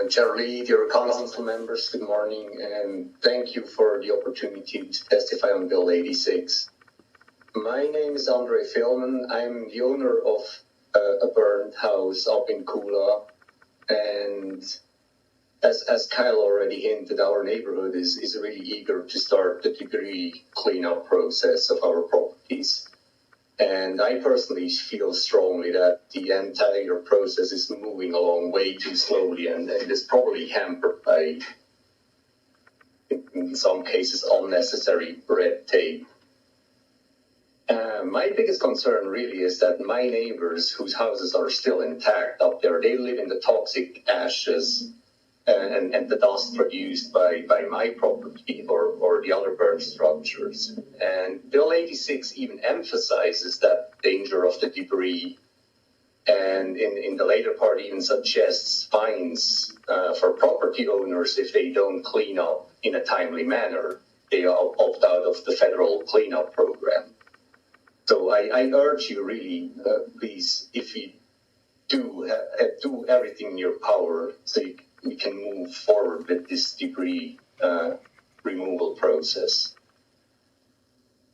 Charlie, dear council members, good morning, and thank you for the opportunity to testify on Bill 86. My name is Andre Fehlman. I'm the owner of a burned house up in Kula, and as Kyle already hinted, our neighborhood is really eager to start the debris cleanup process of our properties. And I personally feel strongly that the entire process is moving along way too slowly, and it is probably hampered by, in some cases, unnecessary red tape. My biggest concern really is that my neighbors whose houses are still intact up there, they live in the toxic ashes and the dust produced by my property or the other burned structures. And Bill 86 even emphasizes that danger of the debris, and in the later part even suggests fines for property owners if they don't clean up in a timely manner. They opt out of the federal cleanup program. So I urge you really, please, if you do everything in your power so we can move forward with this debris removal process.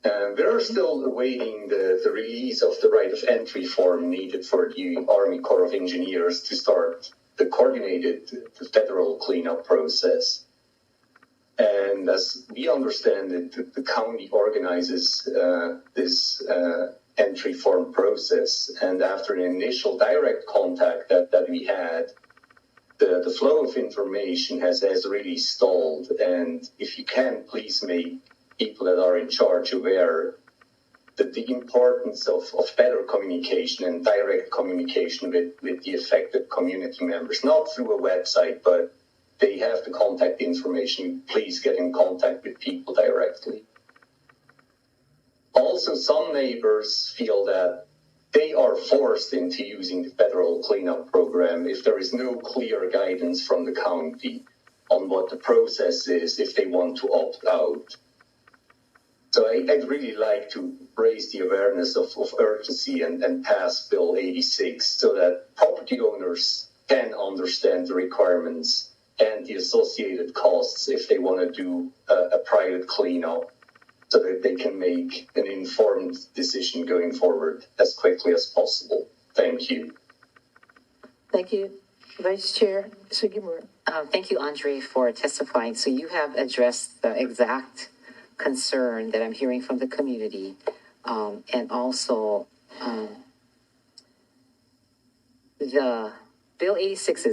We are still awaiting the release of the right of entry form needed for the Army Corps of Engineers to start the coordinated federal cleanup process. And as we understand it, the county organizes this entry form process. And after an initial direct contact that we had, the flow of information has really stalled. And if you can, please make people that are in charge aware that the importance of better communication and direct communication with the affected community members, not through a website, but they have the contact information. Please get in contact with people directly. Also, some neighbors feel that they are forced into using the federal cleanup program if there is no clear guidance from the county on what the process is if they want to opt out. So I'd really like to raise the awareness of urgency and pass Bill 86 so that property owners can understand the requirements and the associated costs if they want to do a private cleanup, so that they can make an informed decision going forward as quickly as possible. Thank you. Thank you. Vice Chair Sugimura. Thank you, Andre, for testifying. So you have addressed the exact concern that I'm hearing from the community, and also the Bill 86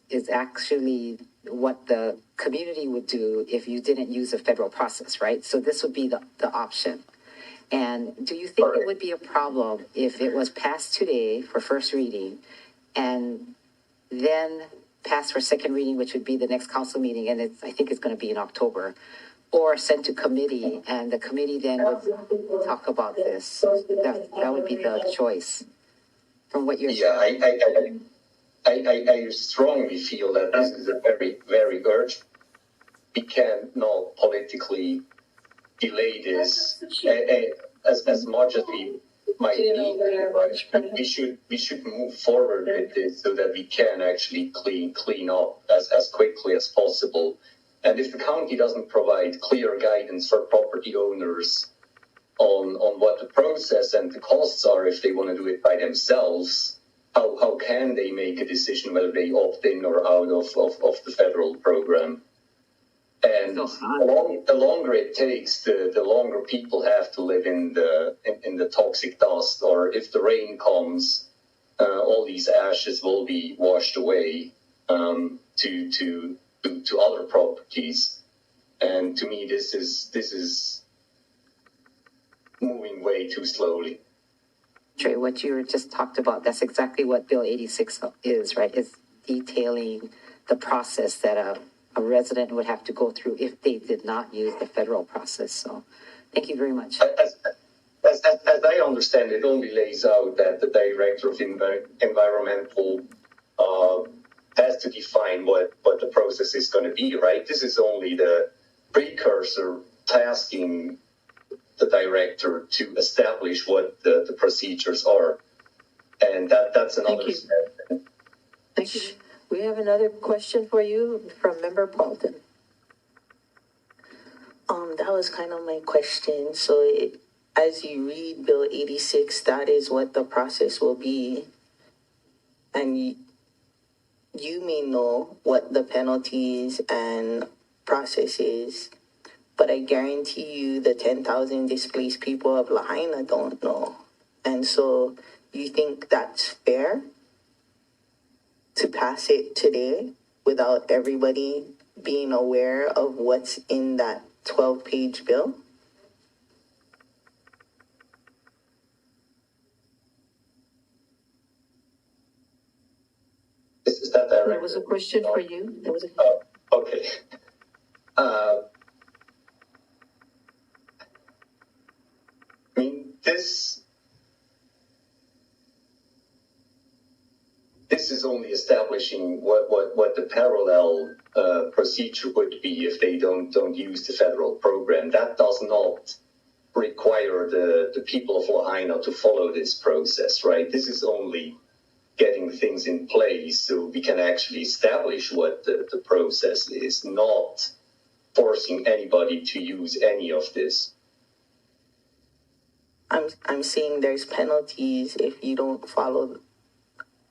is actually what the community would do if you didn't use a federal process, right? So this would be the option. And do you think it would be a problem if it was passed today for first reading and then passed for second reading, which would be the next council meeting, and I think it's going to be in October, or sent to committee, and the committee then would talk about this? That would be the choice from what you're saying. I strongly feel that this is a very, very urgent. We cannot politically delay this as much as we might need. We should move forward with this so that we can actually clean up as quickly as possible. And if the county doesn't provide clear guidance for property owners on what the process and the costs are if they want to do it by themselves, how can they make a decision whether they opt in or out of the federal program? And the longer it takes, the longer people have to live in the toxic dust, or if the rain comes, all these ashes will be washed away to other properties. And to me, this is moving way too slowly. Trey, what you just talked about, that's exactly what Bill 86 is, right? It's detailing the process that a resident would have to go through if they did not use the federal process. So thank you very much. As I understand, it only lays out that the director of environmental has to define what the process is going to be, right? This is only the precursor tasking the director to establish what the procedures are. And that's another step. Thank you. We have another question for you from Member Paulton. That was kind of my question. So as you read Bill 86, that is what the process will be. And you may know what the penalties and process is, but I guarantee you the 10,000 displaced people of Lahaina don't know. And so you think that's fair to pass it today without everybody being aware of what's in that 12-page bill? Is that direct? There was a question for you. There was a... Okay. I mean, this is only establishing what the parallel procedure would be if they don't use the federal program. That does not require the people of Lahaina to follow this process, right? This is only getting things in place so we can actually establish what the process is, not forcing anybody to use any of this. I'm saying there's penalties if you don't follow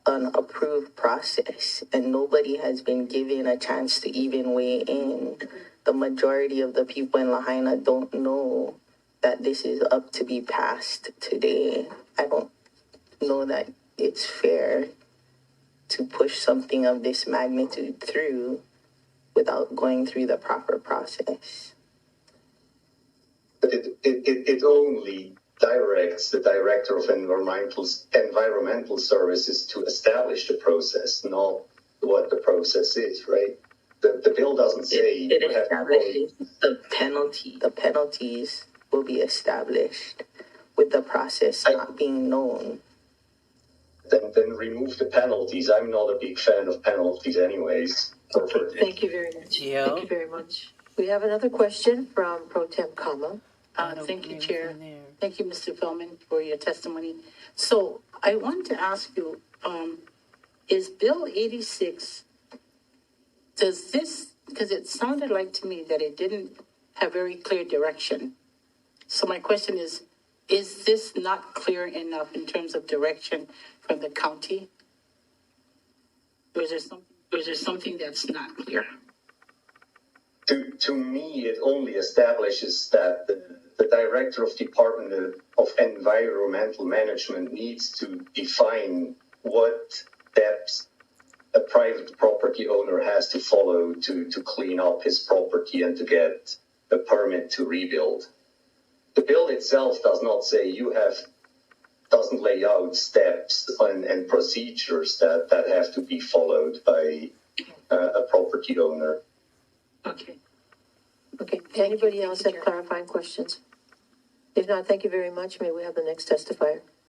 an approved process, and nobody has been given a chance to even weigh in. The majority of the people in Lahaina don't know that this is up to be passed today. I don't know that it's fair to push something of this magnitude through without going through the proper process. But it only directs the Director of Environmental Services to establish the process, not what the process is, right? The bill doesn't say it establishes the penalty. The penalties will be established with the process not being known. Then remove the penalties. I'm not a big fan of penalties anyways. Okay, thank you very much. Yeah. Thank you very much. We have another question from Pro Tem Kama. Thank you, Chair. Thank you, Mr. Feldman, for your testimony. So I want to ask you, is Bill 86, does this, because it sounded like to me that it didn't have very clear direction. So my question is this not clear enough in terms of direction from the county? Or is there something that's not clear? To me, it only establishes that the Director of Department of Environmental Management needs to define what steps a private property owner has to follow to clean up his property and to get a permit to rebuild. The bill itself does not say doesn't lay out steps and procedures that have to be followed by a property owner. Okay. Okay, anybody else have clarifying questions? If not, thank you very much. May we have the next testifier?